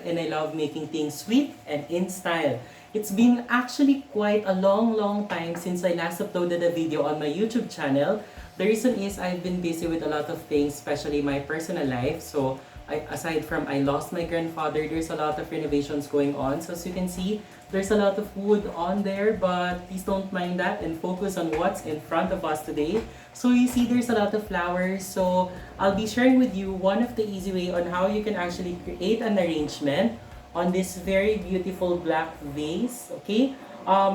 and I love making things sweet and in style. It's been actually quite a long time since I last uploaded a video on my YouTube channel. The reason is I've been busy with a lot of things, especially my personal life. So aside from I lost my grandfather, there's a lot of renovations going on. So as you can see, there's a lot of wood on there, but please don't mind that and focus on what's in front of us today. So you see there's a lot of flowers. So I'll be sharing with you one of the easy way on how you can actually create an arrangement on this very beautiful black vase, okay?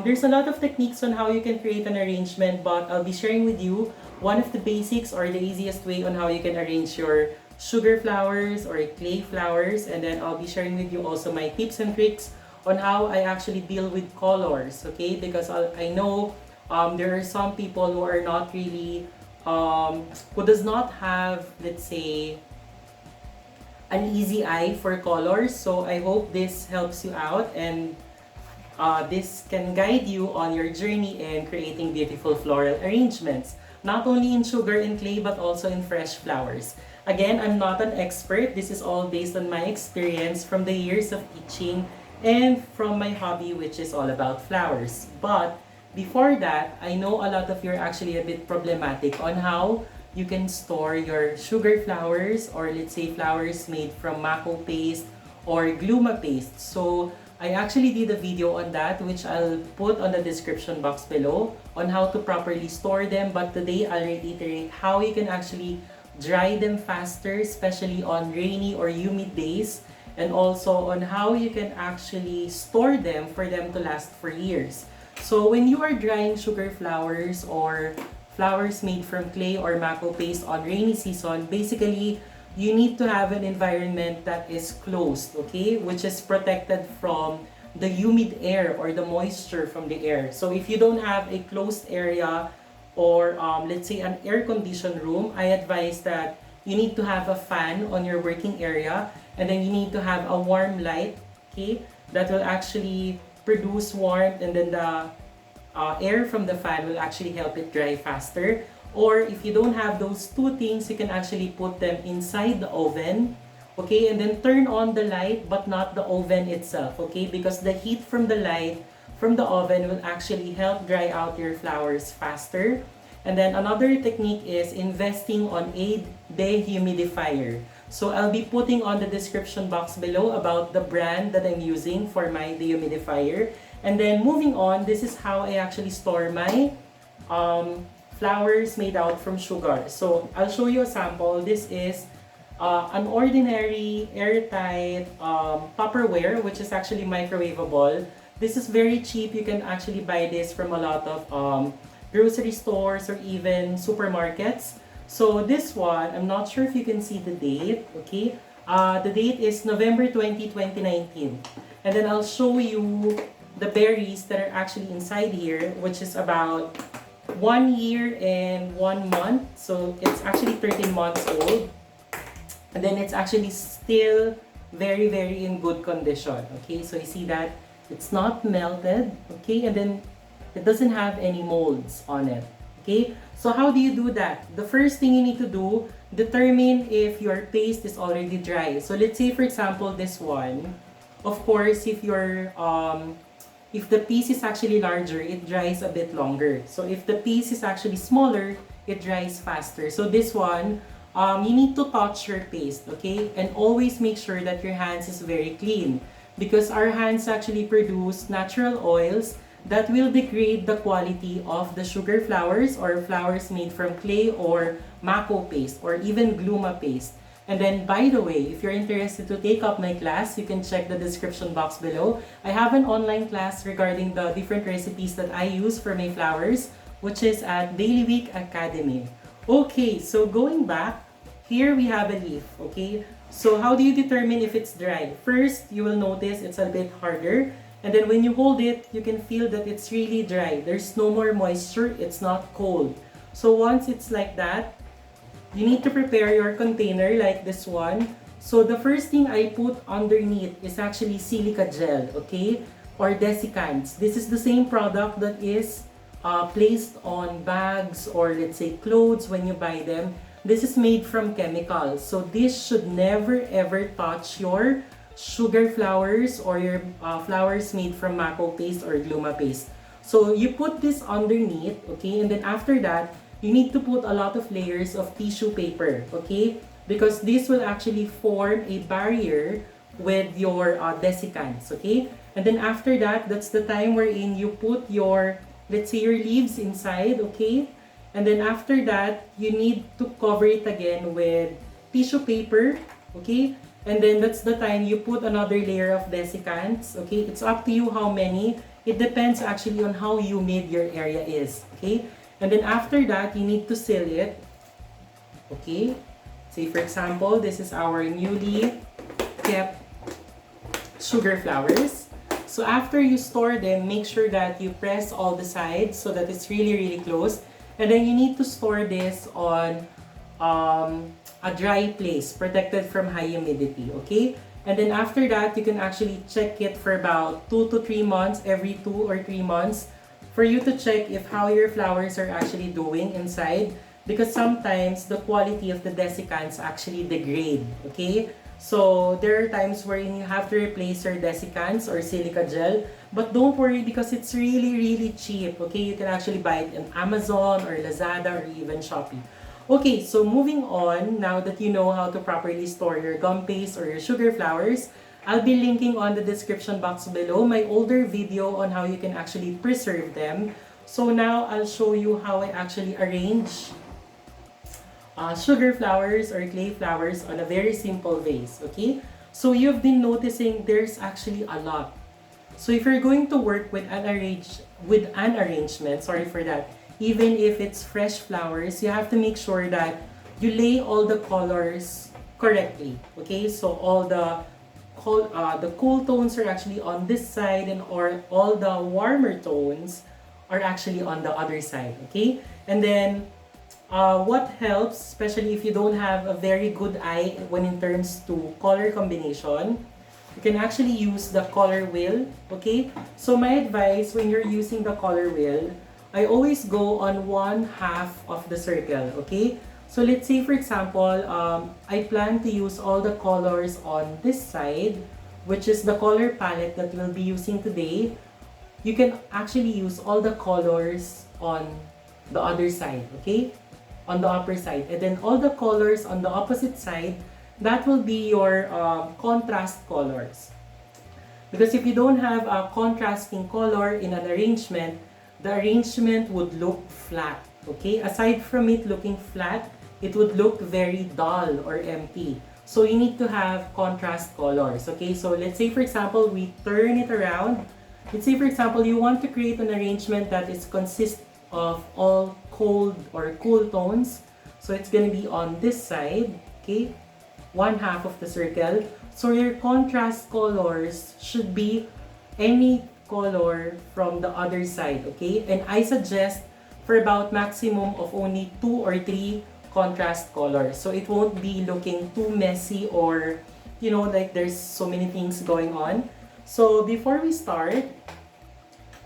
There's a lot of techniques on how you can create an arrangement, but I'll be sharing with you one of the basics or the easiest way on how you can arrange your sugar flowers or clay flowers, and then I'll be sharing with you also my tips and tricks on how I actually deal with colors, okay? Because I know there are some people who are not really, who does not have, let's say, an easy eye for colors. So I hope this helps you out, and this can guide you on your journey in creating beautiful floral arrangements, not only in sugar and clay but also in fresh flowers. Again, I'm not an expert. This is all based on my experience from the years of teaching and from my hobby, which is all about flowers. But before that, I know a lot of you are actually a bit problematic on how you can store your sugar flowers, or let's say flowers made from Maco Paste or Gluma Paste. So I actually did a video on that, which I'll put on the description box below on how to properly store them. But today I'll reiterate how you can actually dry them faster, especially on rainy or humid days, and also on how you can actually store them for them to last for years. So when you are drying sugar flowers or flowers made from clay or Maco Paste on rainy season, basically you need to have an environment that is closed, okay, which is protected from the humid air or the moisture from the air. So if you don't have a closed area or let's say an air-conditioned room, I advise that you need to have a fan on your working area, and then you need to have a warm light, okay, that will actually produce warmth, and then the air from the fan will actually help it dry faster. Or if you don't have those two things, you can actually put them inside the oven, okay, and then turn on the light but not the oven itself, okay, because the heat from the light from the oven will actually help dry out your flowers faster. And then another technique is investing on a dehumidifier. So I'll be putting on the description box below about the brand that I'm using for my dehumidifier. And then moving on, this is how I actually store my flowers made out from sugar. So I'll show you a sample. This is an ordinary airtight Tupperware, which is actually microwavable. This is very cheap. You can actually buy this from a lot of grocery stores or even supermarkets. So this one, I'm not sure if you can see the date, okay? The date is November 20, 2019. And then I'll show you the berries that are actually inside here, which is about 1 year and 1 month. So it's actually 13 months old. And then it's actually still very in good condition, okay? So you see that it's not melted, okay? And then it doesn't have any molds on it, okay? So how do you do that? The first thing you need to do, determine if your paste is already dry. So let's say, for example, this one. Of course, if the piece is actually larger, it dries a bit longer. So if the piece is actually smaller, it dries faster. So this one, you need to touch your paste, okay? And always make sure that your hands is very clean, because our hands actually produce natural oils that will degrade the quality of the sugar flowers or flowers made from clay or Maco Paste or even Gluma Paste. And then, by the way, if you're interested to take up my class, you can check the description box below. I have an online class regarding the different recipes that I use for my flowers, which is at Daily Week Academy. Okay, so going back, here we have a leaf, okay? So how do you determine if it's dry? First, you will notice it's a bit harder. And then when you hold it, you can feel that it's really dry. There's no more moisture. It's not cold. So once it's like that, you need to prepare your container like this one. So the first thing I put underneath is actually silica gel, okay? Or desiccants. This is the same product that is placed on bags or let's say clothes when you buy them. This is made from chemicals. So this should never ever touch your sugar flowers or your flowers made from Maco Paste or Gluma Paste. So you put this underneath, okay, and then after that, you need to put a lot of layers of tissue paper, okay, because this will actually form a barrier with your desiccants, okay? And then after that, that's the time wherein you put your, let's say, your leaves inside, okay? And then after that, you need to cover it again with tissue paper, okay? And then that's the time you put another layer of desiccants, okay? It's up to you how many. It depends actually on how humid your area is, okay? And then after that, you need to seal it, okay? Say for example, this is our newly kept sugar flowers. So after you store them, make sure that you press all the sides so that it's really close. And then you need to store this on a dry place, protected from high humidity, okay? And then after that, you can actually check it for about 2 to 3 months, every 2 or 3 months, for you to check if how your flowers are actually doing inside. Because sometimes the quality of the desiccants actually degrade, okay? So there are times wherein you have to replace your desiccants or silica gel, but don't worry because it's really cheap, okay? You can actually buy it in Amazon or Lazada or even Shopee. Okay, so moving on, now that you know how to properly store your gum paste or your sugar flowers, I'll be linking on the description box below my older video on how you can actually preserve them. So now I'll show you how I actually arrange sugar flowers or clay flowers on a very simple vase, okay? So you've been noticing there's actually a lot. So if you're going to work with an arrangement, sorry for that, even if it's fresh flowers, you have to make sure that you lay all the colors correctly, okay? So all the cool tones are actually on this side, and all the warmer tones are actually on the other side, okay? And then what helps, especially if you don't have a very good eye when in terms to color combination, you can actually use the color wheel, okay? So my advice when you're using the color wheel, I always go on one half of the circle, okay? So let's say for example, I plan to use all the colors on this side, which is the color palette that we'll be using today. You can actually use all the colors on the other side, okay? On the upper side. And then all the colors on the opposite side, that will be your contrast colors. Because if you don't have a contrasting color in an arrangement, the arrangement would look flat, okay? Aside from it looking flat, it would look very dull or empty. So you need to have contrast colors, okay? So let's say for example, we turn it around. Let's say for example, you want to create an arrangement that is consist of all cold or cool tones. So it's gonna be on this side, okay? One half of the circle. So your contrast colors should be any color from the other side, okay? And I suggest for about maximum of only 2 or 3 contrast colors. So it won't be looking too messy or, you know, like there's so many things going on. So before we start,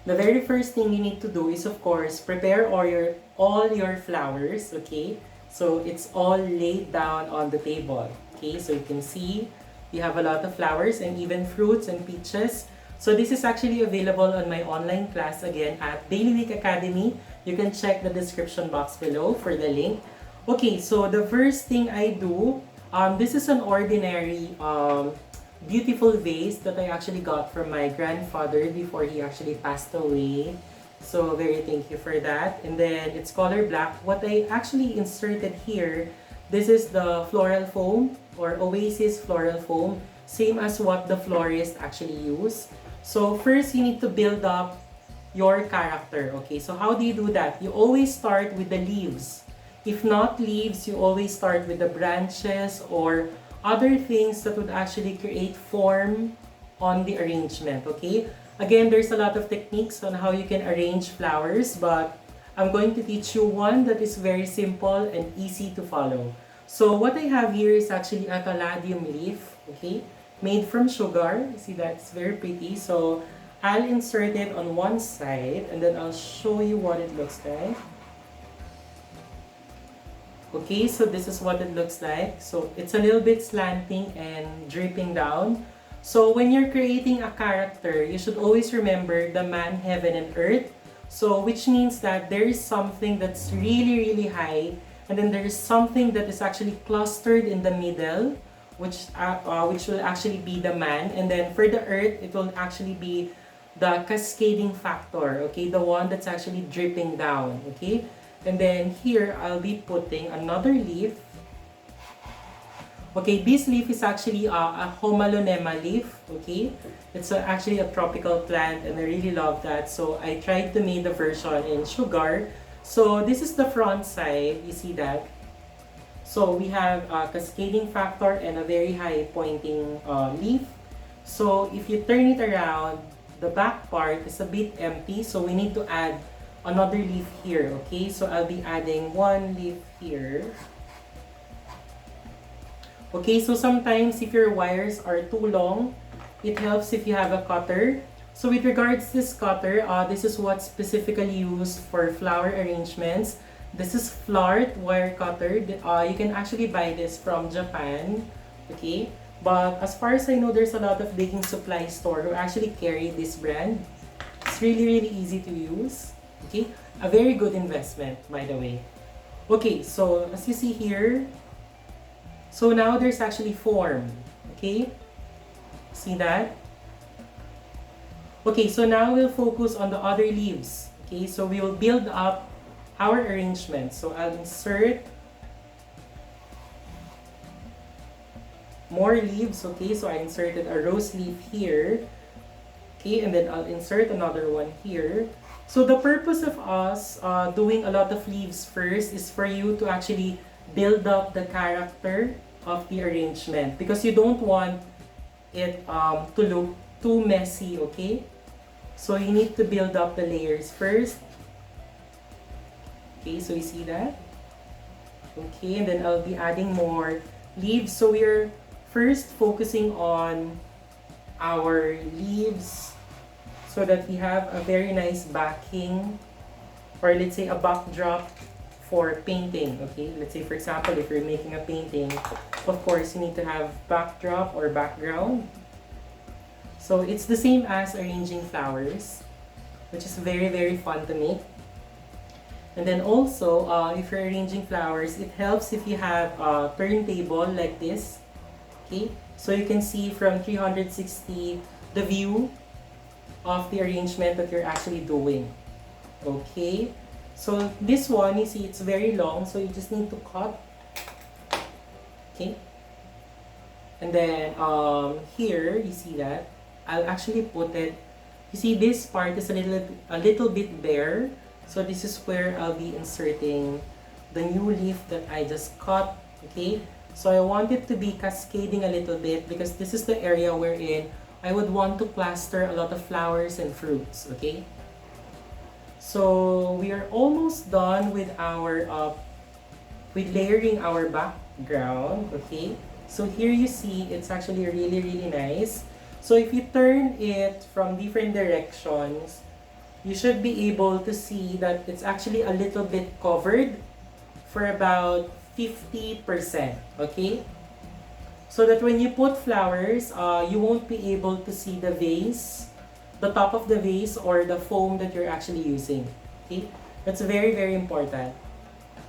the very first thing you need to do is, of course, prepare all your flowers, okay? So it's all laid down on the table, okay? So you can see you have a lot of flowers and even fruits and peaches. So this is actually available on my online class again at Daily Week Academy. You can check the description box below for the link. Okay, so the first thing I do, this is an ordinary beautiful vase that I actually got from my grandfather before he actually passed away. So very thank you for that. And then it's color black. What I actually inserted here, this is the floral foam or Oasis floral foam, same as what the florist actually use. So first you need to build up your character, okay? So how do you do that? You always start with the leaves. If not leaves, you always start with the branches or other things that would actually create form on the arrangement, okay? Again, there's a lot of techniques on how you can arrange flowers, but I'm going to teach you one that is very simple and easy to follow. So what I have here is actually a caladium leaf, okay? Made from sugar. See, that's very pretty. So I'll insert it on one side and then I'll show you what it looks like. Okay, so this is what it looks like. So it's a little bit slanting and dripping down. So when you're creating a character, you should always remember the man, heaven, and earth. So which means that there is something that's really, really high, and then there is something that is actually clustered in the middle, which will actually be the man. And then for the earth, it will actually be the cascading factor, okay? The one that's actually dripping down, okay? And then here, I'll be putting another leaf. Okay, this leaf is actually a Homalonema leaf, okay? It's actually a tropical plant and I really love that. So I tried to make the version in sugar. So this is the front side, you see that? So we have a cascading factor and a very high pointing leaf. So if you turn it around, the back part is a bit empty. So we need to add another leaf here, okay? So I'll be adding one leaf here. Okay, so sometimes if your wires are too long, it helps if you have a cutter. So with regards to this cutter, this is what's specifically used for flower arrangements. This is Flart wire cutter. You can actually buy this from Japan, okay? But as far as I know, there's a lot of baking supply store who actually carry this brand. It's really, really easy to use, okay? A very good investment, by the way. Okay, so as you see here, so now there's actually form, okay? See that? Okay, so now we'll focus on the other leaves, okay? So we will build up our arrangement. So I'll insert more leaves, okay? So I inserted a rose leaf here, okay? And then I'll insert another one here. So the purpose of us doing a lot of leaves first is for you to actually build up the character of the arrangement because you don't want it to look too messy, okay? So you need to build up the layers first. Okay, so you see that? Okay, and then I'll be adding more leaves. So we're first focusing on our leaves so that we have a very nice backing, or let's say a backdrop for painting, okay? Let's say for example, if you're making a painting, of course you need to have backdrop or background. So it's the same as arranging flowers, which is very, very fun to make. And then also, if you're arranging flowers, it helps if you have a turntable like this, okay? So you can see from 360 the view of the arrangement that you're actually doing, okay? So this one, you see, it's very long, so you just need to cut, okay? And then here, you see that, I'll actually put it, you see this part is a little bit bare, so this is where I'll be inserting the new leaf that I just cut, okay? So I want it to be cascading a little bit because this is the area wherein I would want to plaster a lot of flowers and fruits, okay? So we are almost done with our with layering our background, okay? So here you see it's actually really, really nice. So if you turn it from different directions, you should be able to see that it's actually a little bit covered for about 50%, okay? So that when you put flowers, you won't be able to see the vase, the top of the vase, or the foam that you're actually using, okay? That's very, very important.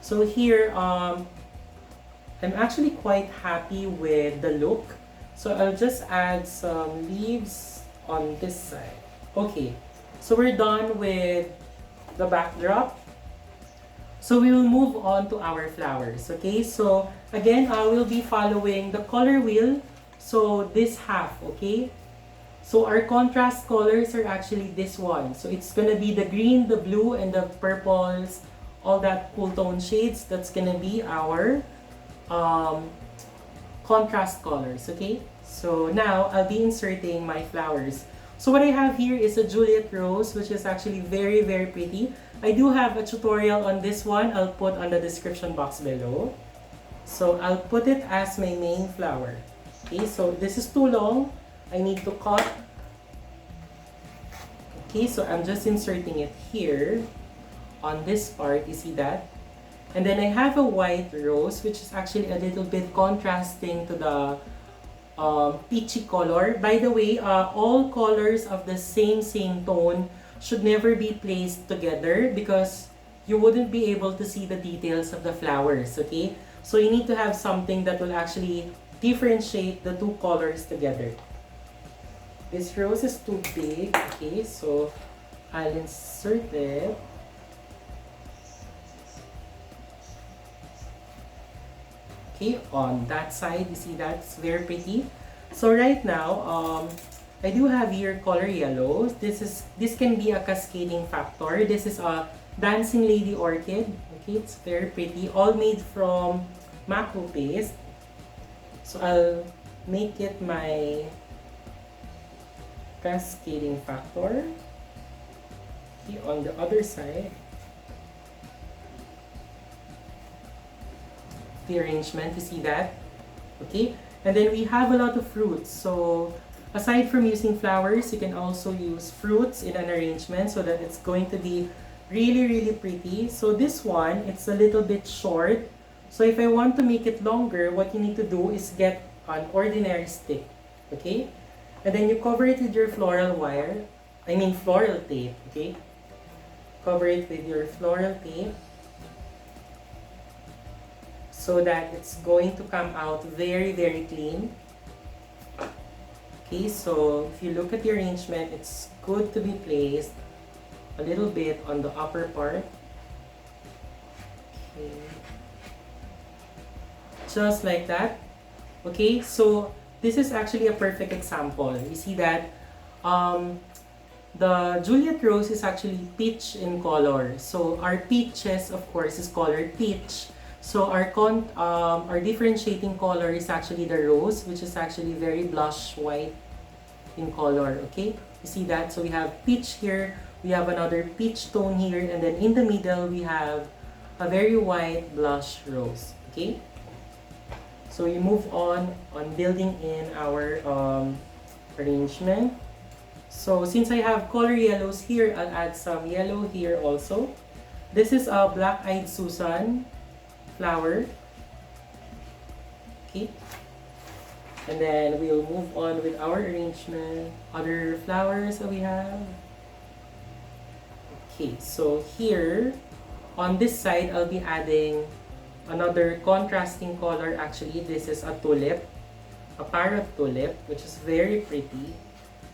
So here, I'm actually quite happy with the look. So I'll just add some leaves on this side. Okay, so we're done with the backdrop. So we will move on to our flowers, okay? So again, I will be following the color wheel. So this half, okay? So our contrast colors are actually this one. So it's gonna be the green, the blue, and the purples, all that cool tone shades. That's gonna be our contrast colors, okay? So now I'll be inserting my flowers. So what I have here is a Juliet Rose, which is actually very, very pretty. I do have a tutorial on this one. I'll put on the description box below. So I'll put it as my main flower. Okay, so this is too long. I need to cut. Okay, so I'm just inserting it here on this part. You see that? And then I have a white rose, which is actually a little bit contrasting to the peachy color. By the way, all colors of the same tone should never be placed together because you wouldn't be able to see the details of the flowers, okay? So you need to have something that will actually differentiate the two colors together. This rose is too big, okay? So I'll insert it. Okay, on that side, you see that's very pretty. So right now, I do have here color yellows. This can be a cascading factor. This is a dancing lady orchid. Okay, it's very pretty. All made from Maco Paste. So I'll make it my cascading factor. Okay, on the other side. The arrangement, you see that? Okay, and then we have a lot of fruits. So aside from using flowers, you can also use fruits in an arrangement so that it's going to be really pretty. So this one, it's a little bit short. So if I want to make it longer, what you need to do is get an ordinary stick, okay? And then you cover it with your floral tape, okay? Cover it with your floral tape so that it's going to come out very clean. Okay, so if you look at the arrangement, it's good to be placed a little bit on the upper part. Okay. Just like that. Okay, so this is actually a perfect example. You see that the Juliet Rose is actually peach in color. So our peaches, of course, is colored peach. So our differentiating color is actually the rose, which is actually very blush white in color, okay? You see that? So we have peach here, we have another peach tone here, and then in the middle we have a very white blush rose, okay? So we move on building in our arrangement. So since I have color yellows here, I'll add some yellow here also. This is a black-eyed Susan flower. Okay. And then we'll move on with our arrangement. Other flowers that we have. Okay, so here, on this side, I'll be adding another contrasting color. Actually, this is a tulip. A parrot tulip, which is very pretty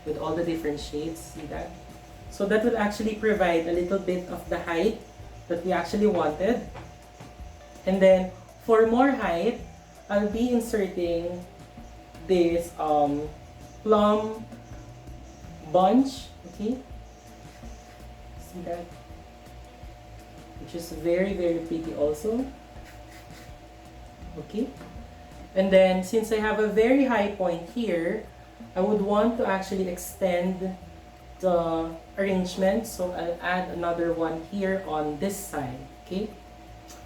with all the different shades. See that? So that will actually provide a little bit of the height that we actually wanted. And then, for more height, I'll be inserting this plum bunch, okay? See that? Which is very pretty also. Okay? And then, since I have a very high point here, I would want to actually extend the arrangement. So I'll add another one here on this side, okay?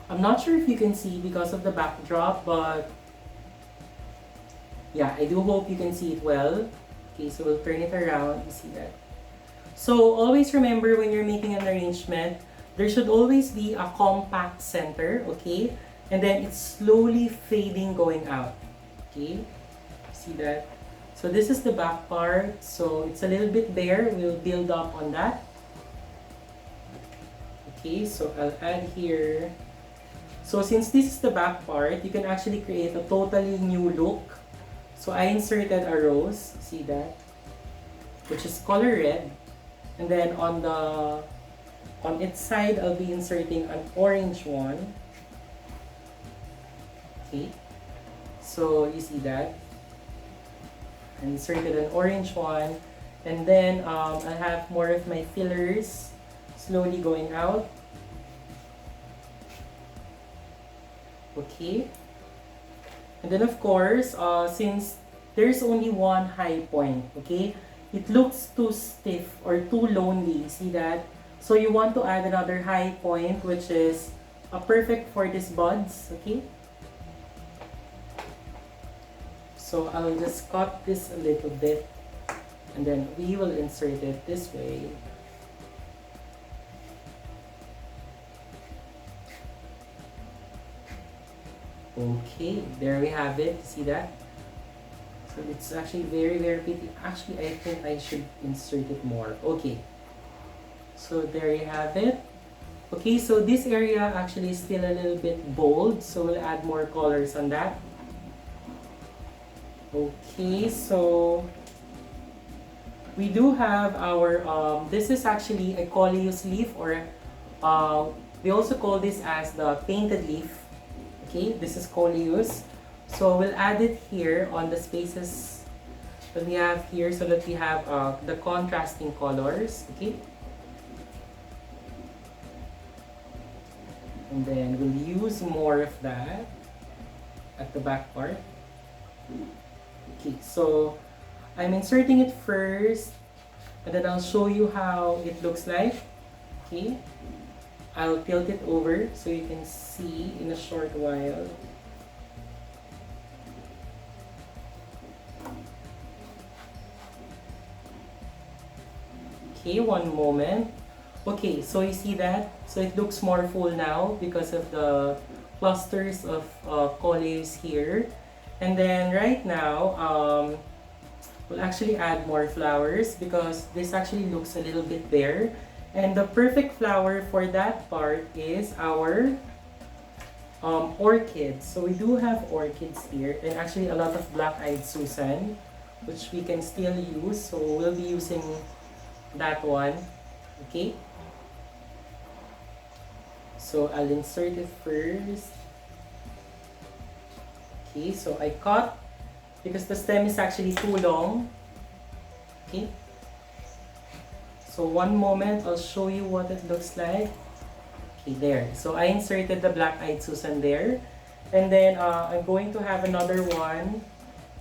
I'm not sure if you can see because of the backdrop, but yeah, I do hope you can see it well. Okay, so we'll turn it around. You see that? So always remember when you're making an arrangement, there should always be a compact center, okay? And then it's slowly fading going out, okay? See that? So this is the back part. So it's a little bit bare. We'll build up on that. Okay, so I'll add here. So since this is the back part, you can actually create a totally new look. So I inserted a rose, see that? Which is color red. And then on its side, I'll be inserting an orange one. Okay. So you see that? I inserted an orange one. And then I have more of my fillers slowly going out. Okay, and then of course, since there's only one high point, okay, it looks too stiff or too lonely, see that? So you want to add another high point, which is perfect for these buds, okay? So I'll just cut this a little bit, and then we will insert it this way. Okay, there we have it. See that? So So it's actually very pretty. Actually, I think I should insert it more. Okay. So there you have it. Okay, so this area actually is still a little bit bold, so we'll add more colors on that. Okay, so we do have our, this is actually a coleus leaf, or we also call this as the painted leaf. Okay, this is coleus. So we'll add it here on the spaces that we have here so that we have the contrasting colors. Okay. And then we'll use more of that at the back part. Okay, so I'm inserting it first, and then I'll show you how it looks like. Okay, I'll tilt it over so you can see in a short while. Okay, one moment. Okay, so you see that? So it looks more full now because of the clusters of coleus here. And then right now, we'll actually add more flowers because this actually looks a little bit bare. And the perfect flower for that part is our orchids. So we do have orchids here, and actually a lot of black-eyed Susan, which we can still use. So we'll be using that one. Okay. So I'll insert it first. Okay, so I cut because the stem is actually too long. Okay. So one moment, I'll show you what it looks like. Okay, there. So I inserted the black-eyed Susan there. And then I'm going to have another one.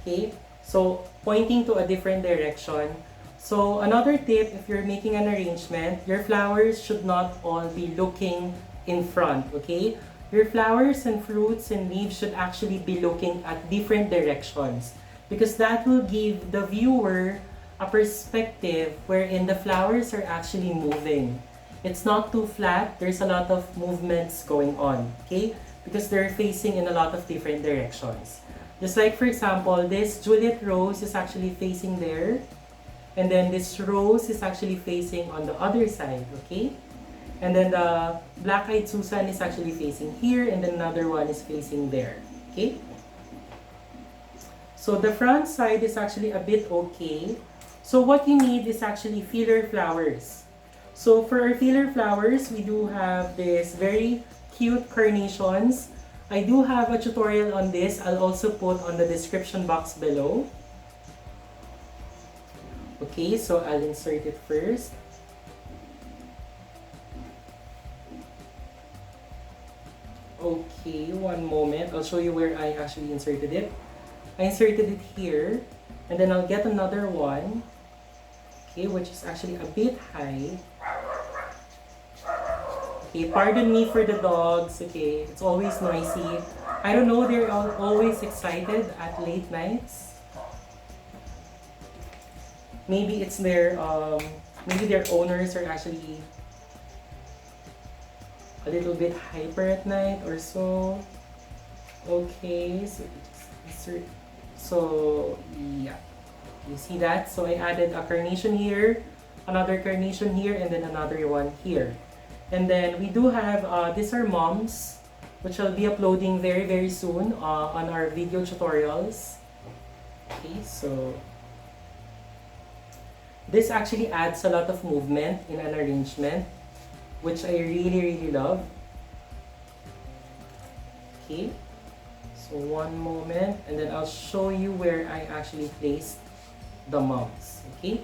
Okay, so pointing to a different direction. So another tip, if you're making an arrangement, your flowers should not all be looking in front, okay? Your flowers and fruits and leaves should actually be looking at different directions because that will give the viewer a perspective wherein the flowers are actually moving. It's not too flat, there's a lot of movements going on, okay? Because they're facing in a lot of different directions. Just like, for example, this Juliet Rose is actually facing there, and then this rose is actually facing on the other side, okay? And then the black-eyed Susan is actually facing here, and then another one is facing there, okay? So the front side is actually a bit okay. So what you need is actually filler flowers. So for our filler flowers, we do have this very cute carnations. I do have a tutorial on this. I'll also put on the description box below. Okay, so I'll insert it first. Okay, one moment. I'll show you where I actually inserted it. I inserted it here, and then I'll get another one, okay, which is actually a bit high. Okay, pardon me for the dogs, okay, it's always noisy. I don't know, they're always excited at late nights. Maybe it's their, maybe their owners are actually a little bit hyper at night or so. Okay, so yeah, you see that? So I added a carnation here, another carnation here, and then another one here. And then we do have, these are moms, which I'll be uploading very soon on our video tutorials. Okay, so this actually adds a lot of movement in an arrangement, which I really love. Okay, so one moment, and then I'll show you where I actually placed the moms. Okay.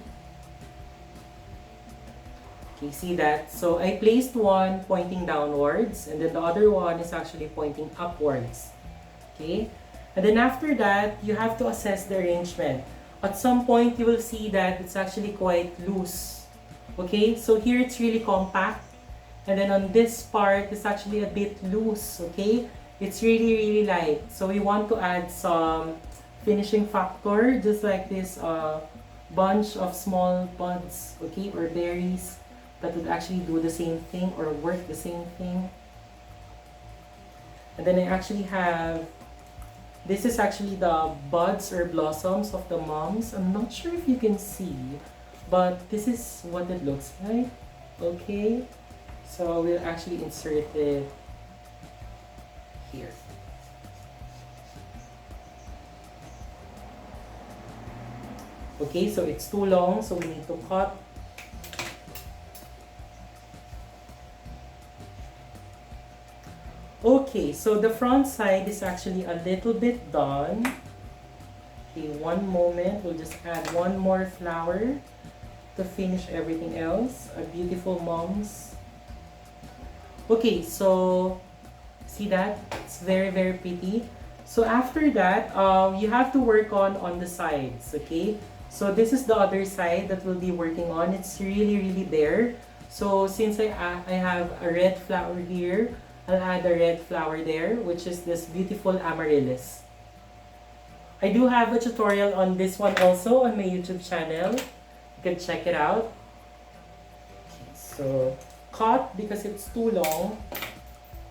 Okay, see that? So I placed one pointing downwards, and then the other one is actually pointing upwards. Okay, and then after that, you have to assess the arrangement. At some point, you will see that it's actually quite loose. Okay, so here it's really compact, and then on this part, it's actually a bit loose. Okay, it's really light. So we want to add some finishing factor, just like this bunch of small buds, okay, or berries that would actually do the same thing or work the same thing. And then I actually have This is actually the buds or blossoms of the moms. I'm not sure if you can see, but this is what it looks like. Okay, so we'll actually insert it here. Okay, so it's too long, so we need to cut. Okay, so the front side is actually a little bit done. Okay, one moment. We'll just add one more flower to finish everything else. A beautiful moms. Okay, so see that? It's very, very pretty. So after that, you have to work on the sides, okay? So this is the other side that we'll be working on. It's really, really bare. So since I have a red flower here, I'll add a red flower there, which is this beautiful amaryllis. I do have a tutorial on this one also on my YouTube channel. You can check it out. Okay, so cut because it's too long.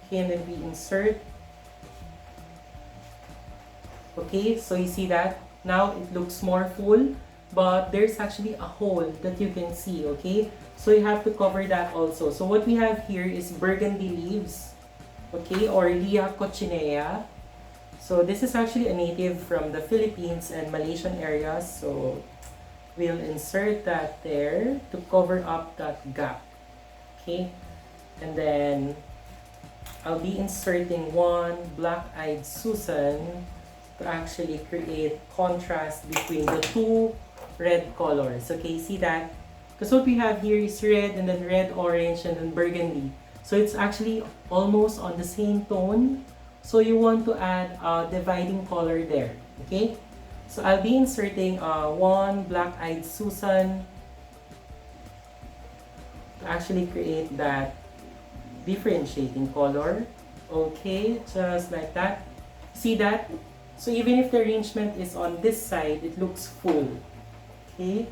Okay, and then we insert. Okay, so you see that? Now it looks more full, but there's actually a hole that you can see, okay? So you have to cover that also. So what we have here is burgundy leaves. Okay, or Lia coccinea. So this is actually a native from the Philippines and Malaysian areas. So we'll insert that there to cover up that gap. Okay, and then I'll be inserting one black-eyed Susan to actually create contrast between the two red colors. Okay, see that? Because what we have here is red and then red, orange, and then burgundy. So it's actually almost on the same tone. So you want to add a dividing color there. Okay? So I'll be inserting one black-eyed Susan to actually create that differentiating color. Okay, just like that. See that? So even if the arrangement is on this side, it looks full. Okay?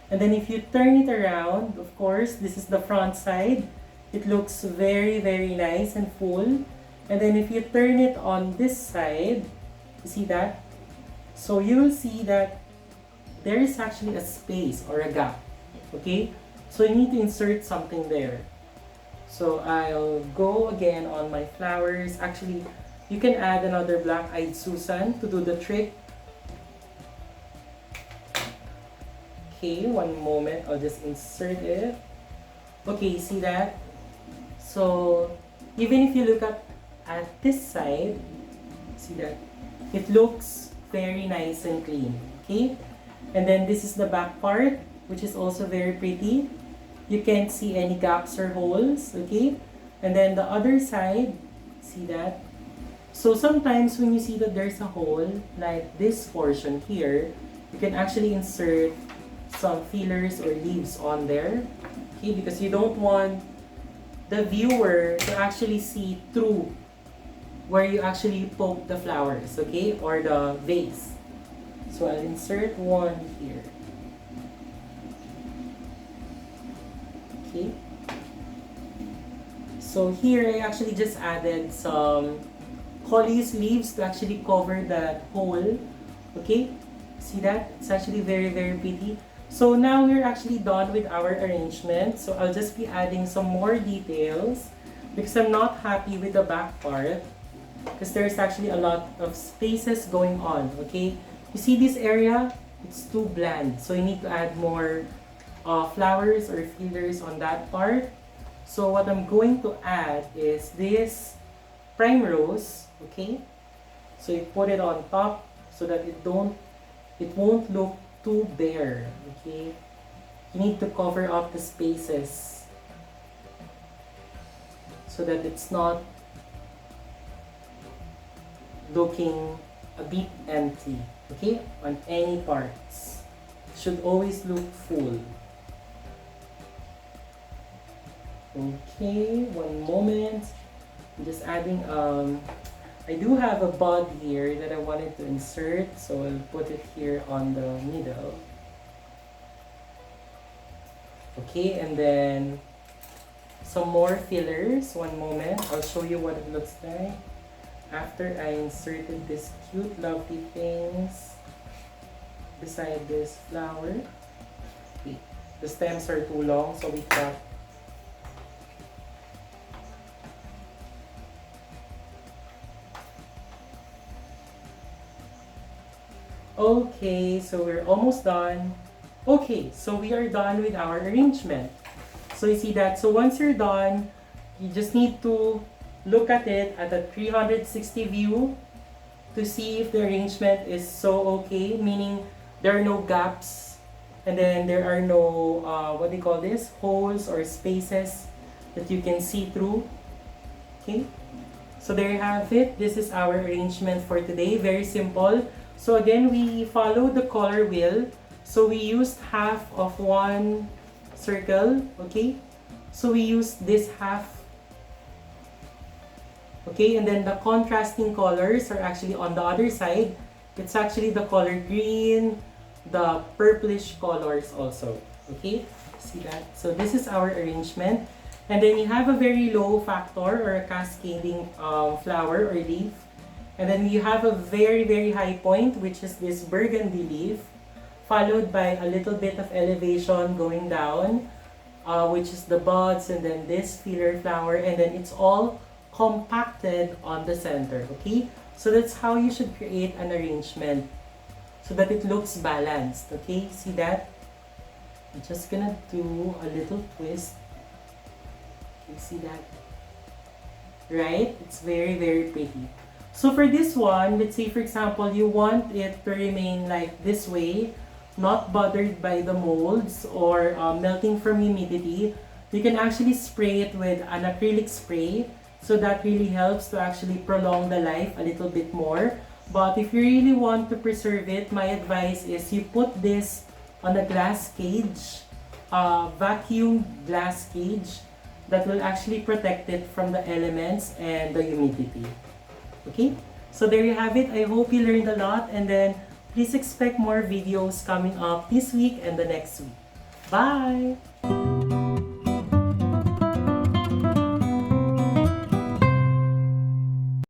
And then if you turn it around, of course, this is the front side. It looks very, very nice and full. And then if you turn it on this side, you see that? So you will see that there is actually a space or a gap. Okay? So you need to insert something there. So I'll go again on my flowers. Actually, you can add another black-eyed Susan to do the trick. Okay, one moment. I'll just insert it. Okay, see that? So even if you look at this side, see that? It looks very nice and clean. Okay? And then this is the back part, which is also very pretty. You can't see any gaps or holes. Okay? And then the other side, see that? So sometimes when you see that there's a hole, like this portion here, you can actually insert some fillers or leaves on there. Okay? Because you don't want the viewer to actually see through where you actually poke the flowers, okay, or the vase. So I'll insert one here. Okay. So here I actually just added some Holly's leaves to actually cover that hole. Okay, see that? It's actually very, very pretty. So now we're actually done with our arrangement. So I'll just be adding some more details because I'm not happy with the back part because there's actually a lot of spaces going on, okay? You see this area? It's too bland. So you need to add more flowers or fillers on that part. So what I'm going to add is this prime rose, okay? So you put it on top so that it won't look too bare, okay? You need to cover up the spaces so that it's not looking a bit empty, okay? On any parts. It should always look full. Okay, one moment. I'm just adding, I do have a bud here that I wanted to insert, so I'll put it here on the middle. Okay, and then some more fillers. One moment, I'll show you what it looks like. after I inserted these cute lovely things beside this flower, wait, the stems are too long, so we cut. Okay, so we're almost done. Okay, so we are done with our arrangement. So you see that, so once you're done, you just need to look at it at a 360 view to see if the arrangement is so okay, meaning there are no gaps, and then there are no, what do you call this, holes or spaces that you can see through. Okay, so there you have it. This is our arrangement for today, very simple. So again, we follow the color wheel. So we used half of one circle, okay? So we used this half, okay? And then the contrasting colors are actually on the other side. It's actually the color green, the purplish colors also, okay? See that? So this is our arrangement. And then you have a very low factor or a cascading flower or leaf. And then you have a very, very high point, which is this burgundy leaf, followed by a little bit of elevation going down, which is the buds, and then this filler flower, and then it's all compacted on the center, okay? So that's how you should create an arrangement, so that it looks balanced, okay? See that? I'm just gonna do a little twist. You see that? Right? It's very, very pretty. So for this one, let's say for example, you want it to remain like this way, not bothered by the molds or melting from humidity. You can actually spray it with an acrylic spray. So that really helps to actually prolong the life a little bit more. But if you really want to preserve it, my advice is you put this on a glass cage, vacuum glass cage that will actually protect it from the elements and the humidity. Okay, so there you have it. I hope you learned a lot, and then please expect more videos coming up this week and the next week. Bye!